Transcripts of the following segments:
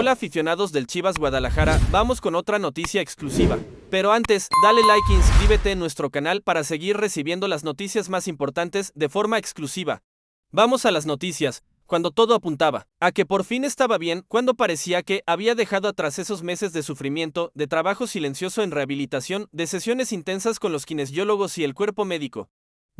Hola aficionados del Chivas Guadalajara, vamos con otra noticia exclusiva. Pero antes, dale like e inscríbete en nuestro canal para seguir recibiendo las noticias más importantes de forma exclusiva. Vamos a las noticias. Cuando todo apuntaba a que por fin estaba bien, cuando parecía que había dejado atrás esos meses de sufrimiento, de trabajo silencioso en rehabilitación, de sesiones intensas con los kinesiólogos y el cuerpo médico.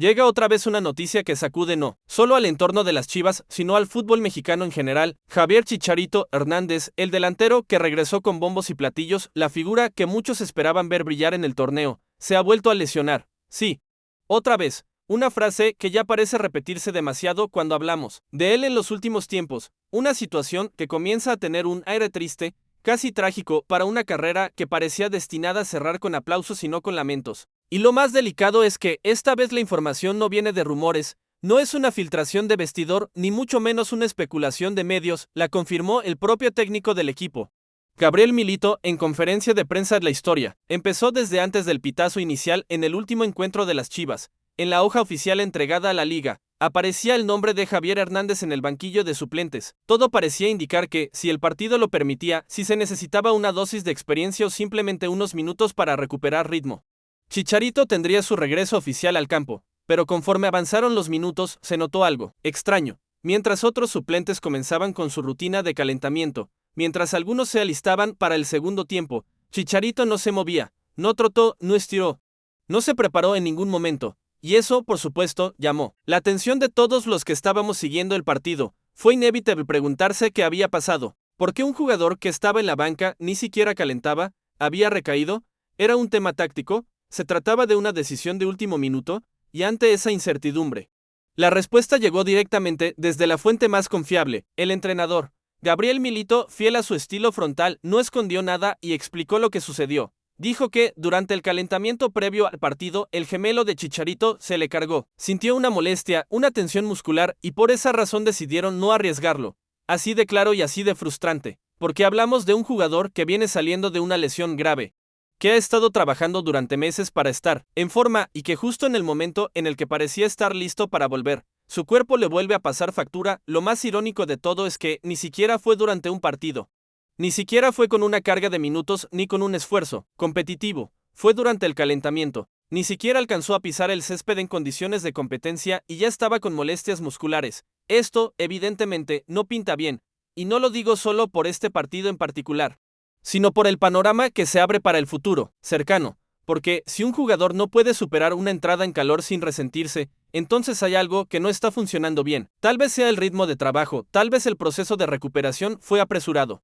Llega otra vez una noticia que sacude no solo al entorno de las Chivas, sino al fútbol mexicano en general. Javier Chicharito Hernández, el delantero que regresó con bombos y platillos, la figura que muchos esperaban ver brillar en el torneo, se ha vuelto a lesionar. Sí, otra vez, una frase que ya parece repetirse demasiado cuando hablamos de él en los últimos tiempos, una situación que comienza a tener un aire triste, casi trágico para una carrera que parecía destinada a cerrar con aplausos y no con lamentos. Y lo más delicado es que esta vez la información no viene de rumores, no es una filtración de vestidor, ni mucho menos una especulación de medios, la confirmó el propio técnico del equipo. Gabriel Milito, en conferencia de prensa de la historia, empezó desde antes del pitazo inicial en el último encuentro de las Chivas. En la hoja oficial entregada a la liga, aparecía el nombre de Javier Hernández en el banquillo de suplentes. Todo parecía indicar que, si el partido lo permitía, si se necesitaba una dosis de experiencia o simplemente unos minutos para recuperar ritmo, Chicharito tendría su regreso oficial al campo, pero conforme avanzaron los minutos, se notó algo extraño. Mientras otros suplentes comenzaban con su rutina de calentamiento, mientras algunos se alistaban para el segundo tiempo, Chicharito no se movía, no trotó, no estiró, no se preparó en ningún momento. Y eso, por supuesto, llamó la atención de todos los que estábamos siguiendo el partido. Fue inevitable preguntarse qué había pasado. ¿Por qué un jugador que estaba en la banca ni siquiera calentaba? ¿Había recaído? ¿Era un tema táctico? ¿Se trataba de una decisión de último minuto? Y ante esa incertidumbre, la respuesta llegó directamente desde la fuente más confiable, el entrenador. Gabriel Milito, fiel a su estilo frontal, no escondió nada y explicó lo que sucedió. Dijo que, durante el calentamiento previo al partido, el gemelo de Chicharito se le cargó. Sintió una molestia, una tensión muscular y por esa razón decidieron no arriesgarlo. Así de claro y así de frustrante, porque hablamos de un jugador que viene saliendo de una lesión grave, que ha estado trabajando durante meses para estar en forma y que justo en el momento en el que parecía estar listo para volver, su cuerpo le vuelve a pasar factura. Lo más irónico de todo es que ni siquiera fue durante un partido. Ni siquiera fue con una carga de minutos ni con un esfuerzo competitivo. Fue durante el calentamiento. Ni siquiera alcanzó a pisar el césped en condiciones de competencia y ya estaba con molestias musculares. Esto, evidentemente, no pinta bien. Y no lo digo solo por este partido en particular, sino por el panorama que se abre para el futuro cercano. Porque si un jugador no puede superar una entrada en calor sin resentirse, entonces hay algo que no está funcionando bien. Tal vez sea el ritmo de trabajo, tal vez el proceso de recuperación fue apresurado.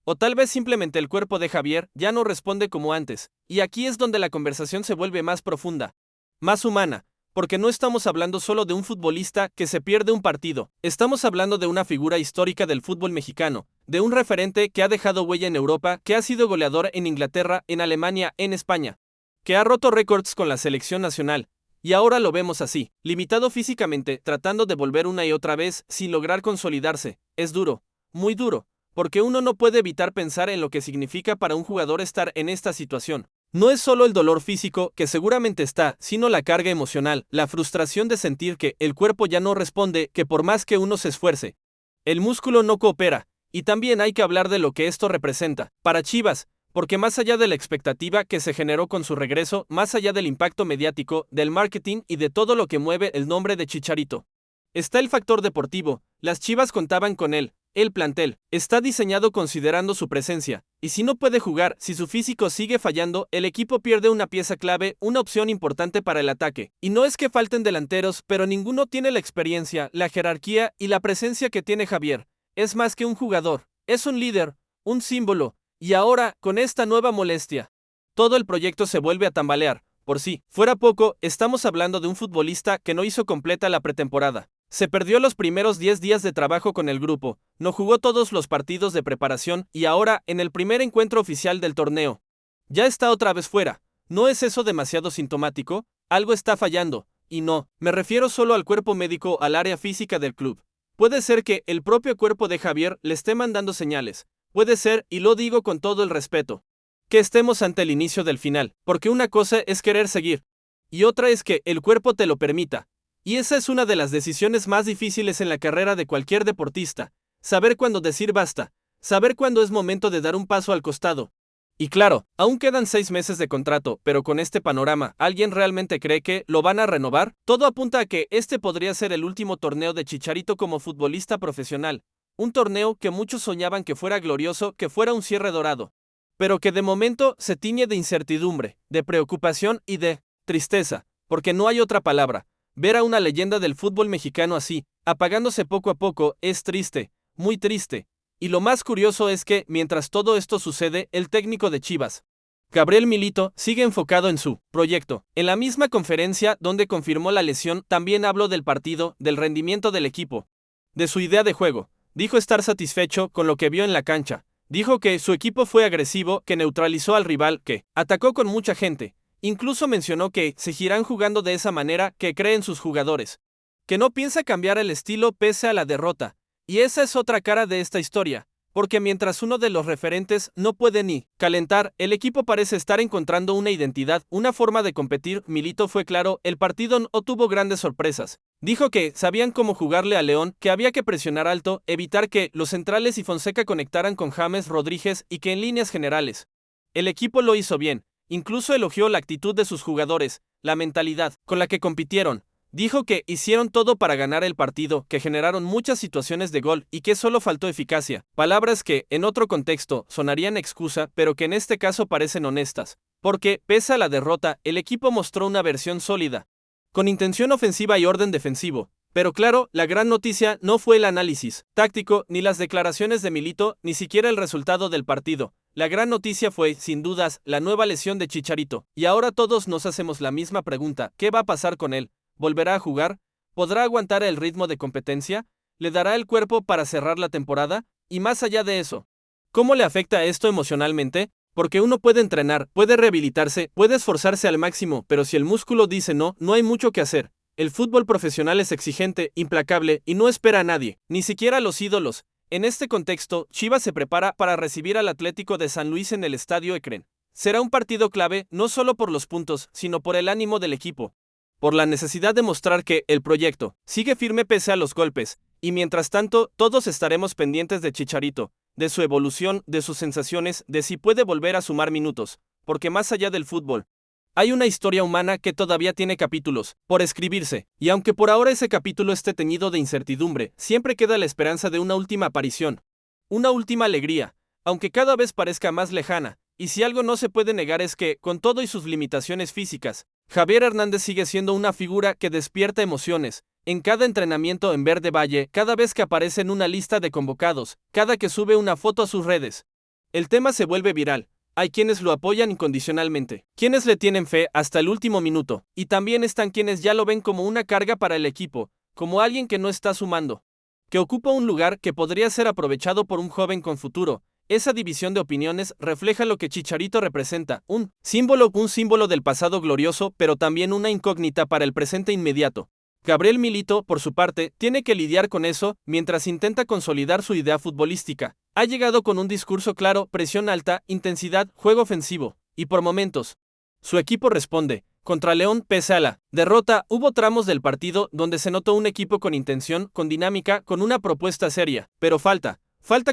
O tal vez simplemente el cuerpo de Javier ya no responde como antes, y aquí es donde la conversación se vuelve más profunda, más humana, porque no estamos hablando solo de un futbolista que se pierde un partido, estamos hablando de una figura histórica del fútbol mexicano, de un referente que ha dejado huella en Europa, que ha sido goleador en Inglaterra, en Alemania, en España, que ha roto récords con la selección nacional, y ahora lo vemos así, limitado físicamente, tratando de volver una y otra vez sin lograr consolidarse. Es duro, muy duro, porque uno no puede evitar pensar en lo que significa para un jugador estar en esta situación. No es solo el dolor físico, que seguramente está, sino la carga emocional, la frustración de sentir que el cuerpo ya no responde, que por más que uno se esfuerce, el músculo no coopera. Y también hay que hablar de lo que esto representa para Chivas, porque más allá de la expectativa que se generó con su regreso, más allá del impacto mediático, del marketing y de todo lo que mueve el nombre de Chicharito, está el factor deportivo. Las Chivas contaban con él. El plantel está diseñado considerando su presencia, y si no puede jugar, si su físico sigue fallando, el equipo pierde una pieza clave, una opción importante para el ataque. Y no es que falten delanteros, pero ninguno tiene la experiencia, la jerarquía y la presencia que tiene Javier. Es más que un jugador, es un líder, un símbolo, y ahora, con esta nueva molestia, todo el proyecto se vuelve a tambalear. Por si fuera poco, estamos hablando de un futbolista que no hizo completa la pretemporada. Se perdió los primeros 10 días de trabajo con el grupo, no jugó todos los partidos de preparación y ahora, en el primer encuentro oficial del torneo, ya está otra vez fuera. ¿No es eso demasiado sintomático? Algo está fallando, y no, me refiero solo al cuerpo médico, al área física del club. Puede ser que el propio cuerpo de Javier le esté mandando señales. Puede ser, y lo digo con todo el respeto, que estemos ante el inicio del final, porque una cosa es querer seguir, y otra es que el cuerpo te lo permita. Y esa es una de las decisiones más difíciles en la carrera de cualquier deportista, saber cuándo decir basta, saber cuándo es momento de dar un paso al costado. Y claro, aún quedan 6 meses de contrato, pero con este panorama, ¿alguien realmente cree que lo van a renovar? Todo apunta a que este podría ser el último torneo de Chicharito como futbolista profesional. Un torneo que muchos soñaban que fuera glorioso, que fuera un cierre dorado. Pero que de momento se tiñe de incertidumbre, de preocupación y de tristeza, porque no hay otra palabra. Ver a una leyenda del fútbol mexicano así, apagándose poco a poco, es triste, muy triste. Y lo más curioso es que, mientras todo esto sucede, el técnico de Chivas, Gabriel Milito, sigue enfocado en su proyecto. En la misma conferencia donde confirmó la lesión, también habló del partido, del rendimiento del equipo, de su idea de juego. Dijo estar satisfecho con lo que vio en la cancha. Dijo que su equipo fue agresivo, que neutralizó al rival, que atacó con mucha gente. Incluso mencionó que seguirán jugando de esa manera, que cree en sus jugadores, que no piensa cambiar el estilo pese a la derrota. Y esa es otra cara de esta historia, porque mientras uno de los referentes no puede ni calentar, el equipo parece estar encontrando una identidad, una forma de competir. Milito fue claro, el partido no tuvo grandes sorpresas. Dijo que sabían cómo jugarle a León, que había que presionar alto, evitar que los centrales y Fonseca conectaran con James Rodríguez y que en líneas generales el equipo lo hizo bien. Incluso elogió la actitud de sus jugadores, la mentalidad con la que compitieron. Dijo que hicieron todo para ganar el partido, que generaron muchas situaciones de gol y que solo faltó eficacia. Palabras que, en otro contexto, sonarían excusa, pero que en este caso parecen honestas. Porque, pese a la derrota, el equipo mostró una versión sólida, con intención ofensiva y orden defensivo. Pero claro, la gran noticia no fue el análisis táctico, ni las declaraciones de Milito, ni siquiera el resultado del partido. La gran noticia fue, sin dudas, la nueva lesión de Chicharito. Y ahora todos nos hacemos la misma pregunta, ¿qué va a pasar con él? ¿Volverá a jugar? ¿Podrá aguantar el ritmo de competencia? ¿Le dará el cuerpo para cerrar la temporada? Y más allá de eso, ¿cómo le afecta esto emocionalmente? Porque uno puede entrenar, puede rehabilitarse, puede esforzarse al máximo, pero si el músculo dice no, no hay mucho que hacer. El fútbol profesional es exigente, implacable y no espera a nadie, ni siquiera a los ídolos. En este contexto, Chivas se prepara para recibir al Atlético de San Luis en el Estadio Akron. Será un partido clave, no solo por los puntos, sino por el ánimo del equipo, por la necesidad de mostrar que el proyecto sigue firme pese a los golpes, y mientras tanto, todos estaremos pendientes de Chicharito, de su evolución, de sus sensaciones, de si puede volver a sumar minutos, porque más allá del fútbol, hay una historia humana que todavía tiene capítulos por escribirse, y aunque por ahora ese capítulo esté teñido de incertidumbre, siempre queda la esperanza de una última aparición, una última alegría, aunque cada vez parezca más lejana. Y si algo no se puede negar es que, con todo y sus limitaciones físicas, Javier Hernández sigue siendo una figura que despierta emociones. En cada entrenamiento en Verde Valle, cada vez que aparece en una lista de convocados, cada que sube una foto a sus redes, el tema se vuelve viral. Hay quienes lo apoyan incondicionalmente, quienes le tienen fe hasta el último minuto, y también están quienes ya lo ven como una carga para el equipo, como alguien que no está sumando, que ocupa un lugar que podría ser aprovechado por un joven con futuro. Esa división de opiniones refleja lo que Chicharito representa, un símbolo del pasado glorioso, pero también una incógnita para el presente inmediato. Gabriel Milito, por su parte, tiene que lidiar con eso mientras intenta consolidar su idea futbolística. Ha llegado con un discurso claro, presión alta, intensidad, juego ofensivo, y por momentos, su equipo responde. Contra León, pese a la derrota, hubo tramos del partido donde se notó un equipo con intención, con dinámica, con una propuesta seria, pero falta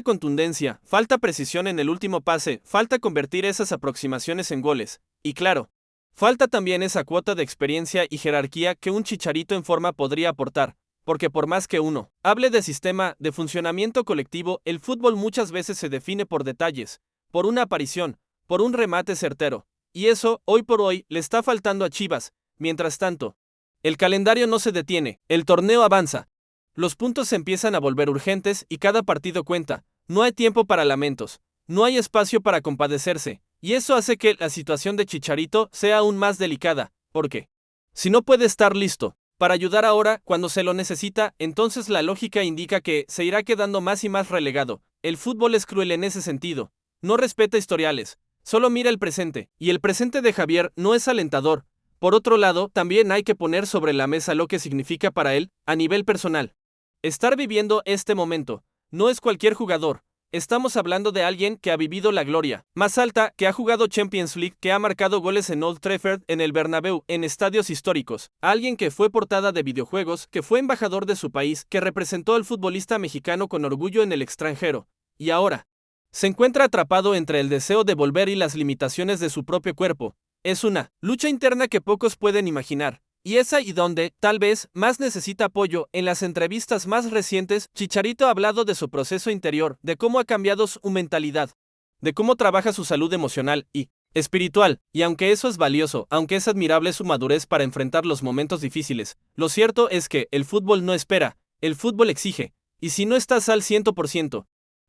contundencia, falta precisión en el último pase, falta convertir esas aproximaciones en goles. Y claro, falta también esa cuota de experiencia y jerarquía que un Chicharito en forma podría aportar. Porque por más que uno hable de sistema, de funcionamiento colectivo, el fútbol muchas veces se define por detalles, por una aparición, por un remate certero. Y eso, hoy por hoy, le está faltando a Chivas. Mientras tanto, el calendario no se detiene, el torneo avanza. Los puntos se empiezan a volver urgentes y cada partido cuenta. No hay tiempo para lamentos, no hay espacio para compadecerse, y eso hace que la situación de Chicharito sea aún más delicada, porque si no puede estar listo para ayudar ahora cuando se lo necesita, entonces la lógica indica que se irá quedando más y más relegado. El fútbol es cruel en ese sentido, no respeta historiales, solo mira el presente, y el presente de Javier no es alentador. Por otro lado, también hay que poner sobre la mesa lo que significa para él, a nivel personal, estar viviendo este momento. No es cualquier jugador. Estamos hablando de alguien que ha vivido la gloria más alta, que ha jugado Champions League, que ha marcado goles en Old Trafford, en el Bernabéu, en estadios históricos. Alguien que fue portada de videojuegos, que fue embajador de su país, que representó al futbolista mexicano con orgullo en el extranjero. Y ahora, Se encuentra atrapado entre el deseo de volver y las limitaciones de su propio cuerpo. Es una lucha interna que pocos pueden imaginar. Y es ahí donde, tal vez, más necesita apoyo. En las entrevistas más recientes, Chicharito ha hablado de su proceso interior, de cómo ha cambiado su mentalidad, de cómo trabaja su salud emocional y espiritual, y aunque eso es valioso, aunque es admirable su madurez para enfrentar los momentos difíciles, lo cierto es que el fútbol no espera, el fútbol exige, y si no estás al 100%,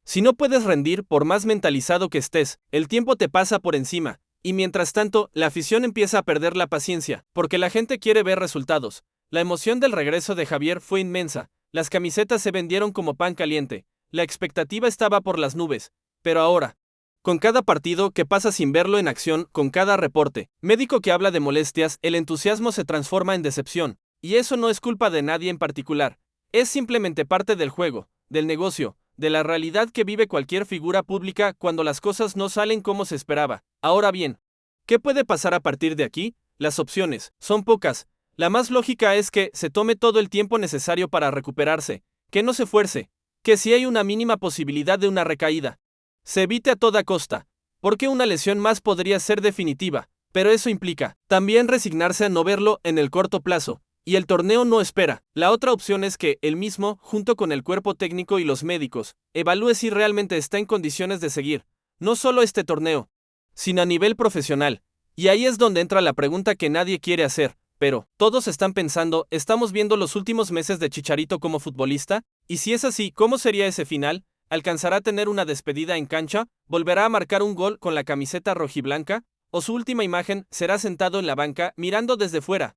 si no puedes rendir por más mentalizado que estés, el tiempo te pasa por encima. Y mientras tanto, la afición empieza a perder la paciencia, porque la gente quiere ver resultados. La emoción del regreso de Javier fue inmensa, las camisetas se vendieron como pan caliente, la expectativa estaba por las nubes, pero ahora, con cada partido que pasa sin verlo en acción, con cada reporte médico que habla de molestias, el entusiasmo se transforma en decepción, y eso no es culpa de nadie en particular, es simplemente parte del juego, del negocio, de la realidad que vive cualquier figura pública cuando las cosas no salen como se esperaba. Ahora bien, ¿qué puede pasar a partir de aquí? Las opciones son pocas. La más lógica es que se tome todo el tiempo necesario para recuperarse, que no se fuerce, que si hay una mínima posibilidad de una recaída, se evite a toda costa, porque una lesión más podría ser definitiva, pero eso implica también resignarse a no verlo en el corto plazo. Y el torneo no espera. La otra opción es que él mismo, junto con el cuerpo técnico y los médicos, evalúe si realmente está en condiciones de seguir, no solo este torneo, sino a nivel profesional. Y ahí es donde entra la pregunta que nadie quiere hacer, pero todos están pensando, ¿estamos viendo los últimos meses de Chicharito como futbolista? Y si es así, ¿cómo sería ese final? ¿Alcanzará a tener una despedida en cancha? ¿Volverá a marcar un gol con la camiseta rojiblanca? ¿O su última imagen será sentado en la banca mirando desde fuera,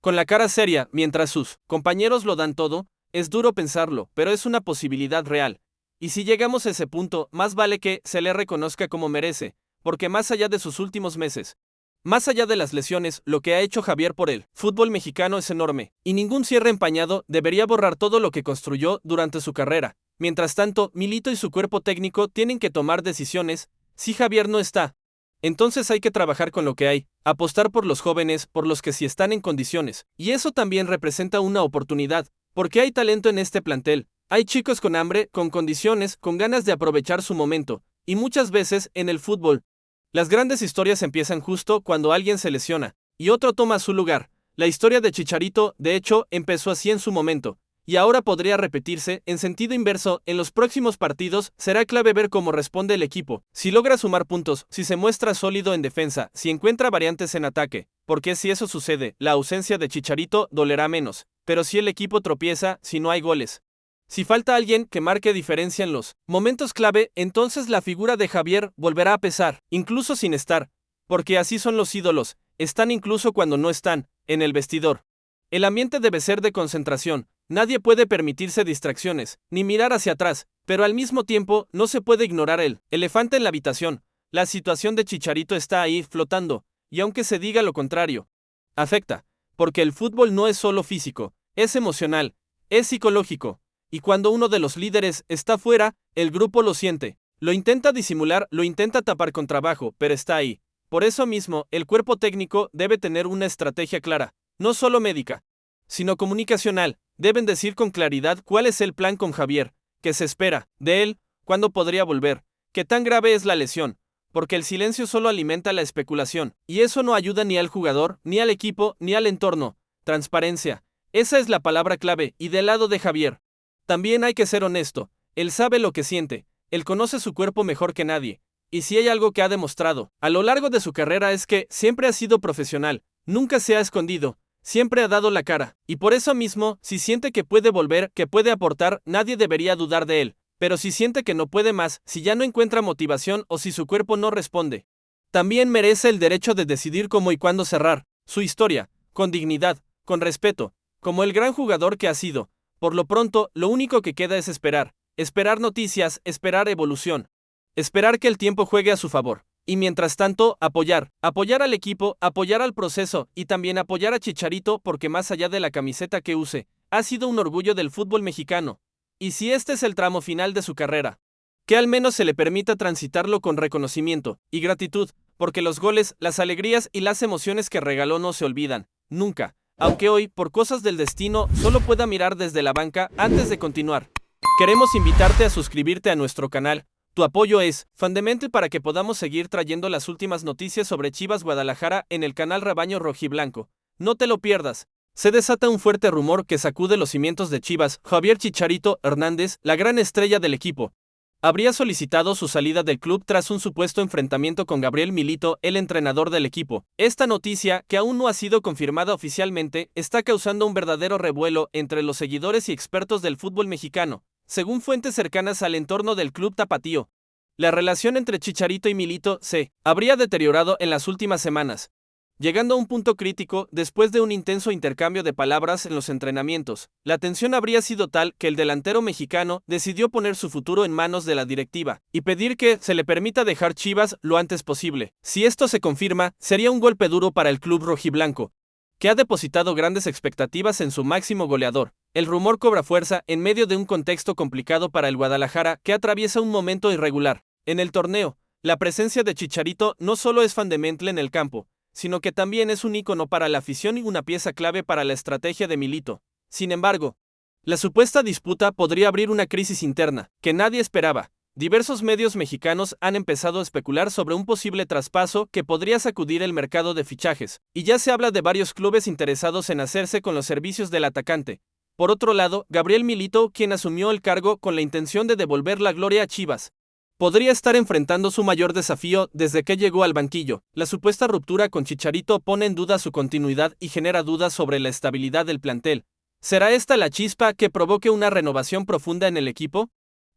con la cara seria, mientras sus compañeros lo dan todo? Es duro pensarlo, pero es una posibilidad real. Y si llegamos a ese punto, más vale que se le reconozca como merece, porque más allá de sus últimos meses, más allá de las lesiones, lo que ha hecho Javier por el fútbol mexicano es enorme, y ningún cierre empañado debería borrar todo lo que construyó durante su carrera. Mientras tanto, Milito y su cuerpo técnico tienen que tomar decisiones. Si Javier no está, entonces hay que trabajar con lo que hay, apostar por los jóvenes, por los que sí están en condiciones. Y eso también representa una oportunidad, porque hay talento en este plantel. Hay chicos con hambre, con condiciones, con ganas de aprovechar su momento. Y muchas veces, en el fútbol, las grandes historias empiezan justo cuando alguien se lesiona, y otro toma su lugar. La historia de Chicharito, de hecho, empezó así en su momento. Y ahora podría repetirse, en sentido inverso, en los próximos partidos. Será clave ver cómo responde el equipo, si logra sumar puntos, si se muestra sólido en defensa, si encuentra variantes en ataque, porque si eso sucede, la ausencia de Chicharito dolerá menos, pero si el equipo tropieza, si no hay goles, si falta alguien que marque diferencia en los momentos clave, entonces la figura de Javier volverá a pesar, incluso sin estar, porque así son los ídolos, están incluso cuando no están, en el vestidor. El ambiente debe ser de concentración. Nadie puede permitirse distracciones, ni mirar hacia atrás, pero al mismo tiempo no se puede ignorar el elefante en la habitación. La situación de Chicharito está ahí flotando, y aunque se diga lo contrario, afecta, porque el fútbol no es solo físico, es emocional, es psicológico, y cuando uno de los líderes está fuera, el grupo lo siente, lo intenta disimular, lo intenta tapar con trabajo, pero está ahí. Por eso mismo, el cuerpo técnico debe tener una estrategia clara, no solo médica, sino comunicacional. Deben decir con claridad cuál es el plan con Javier, qué se espera de él, cuándo podría volver, qué tan grave es la lesión, porque el silencio solo alimenta la especulación, y eso no ayuda ni al jugador, ni al equipo, ni al entorno. Transparencia, esa es la palabra clave, y del lado de Javier, también hay que ser honesto. Él sabe lo que siente, él conoce su cuerpo mejor que nadie, y si hay algo que ha demostrado a lo largo de su carrera es que siempre ha sido profesional, nunca se ha escondido, siempre ha dado la cara, y por eso mismo, si siente que puede volver, que puede aportar, nadie debería dudar de él. Pero si siente que no puede más, si ya no encuentra motivación o si su cuerpo no responde, también merece el derecho de decidir cómo y cuándo cerrar su historia, con dignidad, con respeto, como el gran jugador que ha sido. Por lo pronto, lo único que queda es esperar noticias, esperar evolución, esperar que el tiempo juegue a su favor. Y mientras tanto, apoyar al equipo, apoyar al proceso y también apoyar a Chicharito, porque más allá de la camiseta que use, ha sido un orgullo del fútbol mexicano. Y si este es el tramo final de su carrera, que al menos se le permita transitarlo con reconocimiento y gratitud, porque los goles, las alegrías y las emociones que regaló no se olvidan, nunca, aunque hoy, por cosas del destino, solo pueda mirar desde la banca. Antes de continuar, queremos invitarte a suscribirte a nuestro canal, Tu apoyo es fundamental para que podamos seguir trayendo las últimas noticias sobre Chivas Guadalajara en el canal Rebaño Rojiblanco. No te lo pierdas. Se desata un fuerte rumor que sacude los cimientos de Chivas. Javier Chicharito Hernández, la gran estrella del equipo, habría solicitado su salida del club tras un supuesto enfrentamiento con Gabriel Milito, el entrenador del equipo. Esta noticia, que aún no ha sido confirmada oficialmente, está causando un verdadero revuelo entre los seguidores y expertos del fútbol mexicano. Según fuentes cercanas al entorno del club tapatío, la relación entre Chicharito y Milito se habría deteriorado en las últimas semanas, llegando a un punto crítico después de un intenso intercambio de palabras en los entrenamientos. La tensión habría sido tal que el delantero mexicano decidió poner su futuro en manos de la directiva y pedir que se le permita dejar Chivas lo antes posible. Si esto se confirma, sería un golpe duro para el club rojiblanco, que ha depositado grandes expectativas en su máximo goleador. El rumor cobra fuerza en medio de un contexto complicado para el Guadalajara, que atraviesa un momento irregular. En el torneo, la presencia de Chicharito no solo es fundamental en el campo, sino que también es un ícono para la afición y una pieza clave para la estrategia de Milito. Sin embargo, la supuesta disputa podría abrir una crisis interna, que nadie esperaba. Diversos medios mexicanos han empezado a especular sobre un posible traspaso que podría sacudir el mercado de fichajes, y ya se habla de varios clubes interesados en hacerse con los servicios del atacante. Por otro lado, Gabriel Milito, quien asumió el cargo con la intención de devolver la gloria a Chivas, podría estar enfrentando su mayor desafío desde que llegó al banquillo. La supuesta ruptura con Chicharito pone en duda su continuidad y genera dudas sobre la estabilidad del plantel. ¿Será esta la chispa que provoque una renovación profunda en el equipo?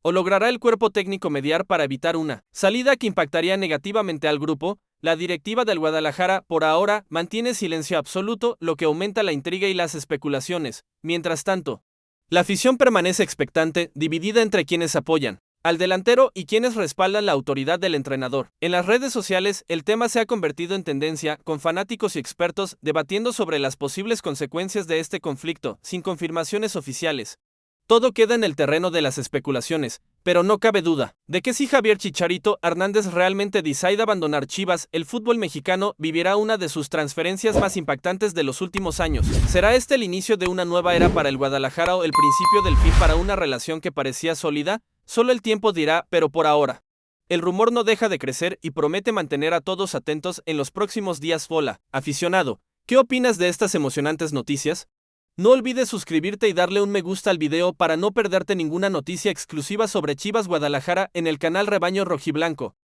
¿O logrará el cuerpo técnico mediar para evitar una salida que impactaría negativamente al grupo? La directiva del Guadalajara, por ahora, mantiene silencio absoluto, lo que aumenta la intriga y las especulaciones. Mientras tanto, la afición permanece expectante, dividida entre quienes apoyan al delantero y quienes respaldan la autoridad del entrenador. En las redes sociales, el tema se ha convertido en tendencia, con fanáticos y expertos debatiendo sobre las posibles consecuencias de este conflicto, sin confirmaciones oficiales. Todo queda en el terreno de las especulaciones, pero no cabe duda de que si Javier Chicharito Hernández realmente decide abandonar Chivas, el fútbol mexicano vivirá una de sus transferencias más impactantes de los últimos años. ¿Será este el inicio de una nueva era para el Guadalajara o el principio del fin para una relación que parecía sólida? Solo el tiempo dirá, pero por ahora, el rumor no deja de crecer y promete mantener a todos atentos en los próximos días. Hola, aficionado, ¿qué opinas de estas emocionantes noticias? No olvides suscribirte y darle un me gusta al video para no perderte ninguna noticia exclusiva sobre Chivas Guadalajara en el canal Rebaño Rojiblanco.